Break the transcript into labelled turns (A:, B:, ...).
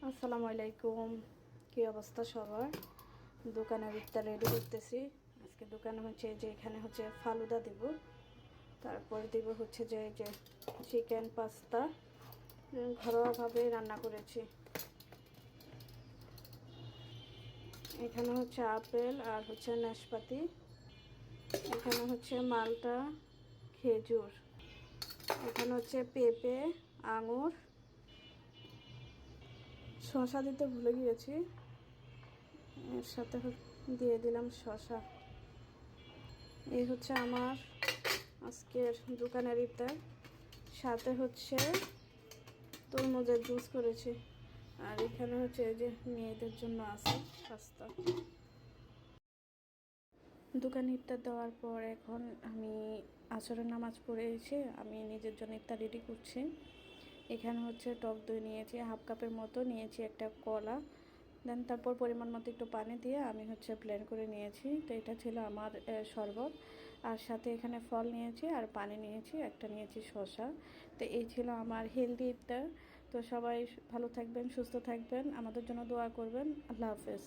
A: আসসালামু আলাইকুম। কী অবস্থা সবার? দোকানের ইফতার রেডি করতেছি। আজকে দোকানে হচ্ছে যে এখানে হচ্ছে ফালুদা দেব, তারপরে দেব হচ্ছে যে এই যে চিকেন পাস্তা ঘরোয়াভাবে রান্না করেছি। এখানে হচ্ছে আপেল আর হচ্ছে নাশপাতি, এখানে হচ্ছে মালটা, খেজুর, এখানে হচ্ছে পেঁপে, আঙুর, শসা দিতে ভুলে গিয়েছি, এর সাথে দিয়ে দিলাম শসা। এই হচ্ছে আমার আজকের দোকানের ইফতার। সাথে হচ্ছে তরমুজের জুস করেছি, আর এখানে হচ্ছে এই যে মেয়েদের জন্য আছে পাস্তা। দোকানে ইফতার দেওয়ার পর এখন আমি আসরের নামাজ পড়ে এসে আমি নিজের জন্য ইফতার রেডি করছি। এখানে হচ্ছে টক দই নিয়েছি হাফ কাপের মতো, নিয়েছি একটা কলা, দেন তারপর পরিমাণ মতো একটু পানি দিয়ে আমি হচ্ছে ব্লেন্ড করে নিয়েছি। তো এটা ছিল আমার শরবত, আর সাথে এখানে ফল নিয়েছি আর পানি নিয়েছি, একটা নিয়েছি শসা। তো এই ছিল আমার হেলদি ইফতার। তো সবাই ভালো থাকবেন, সুস্থ থাকবেন, আমাদের জন্য দোয়া করবেন। আল্লাহ হাফেজ।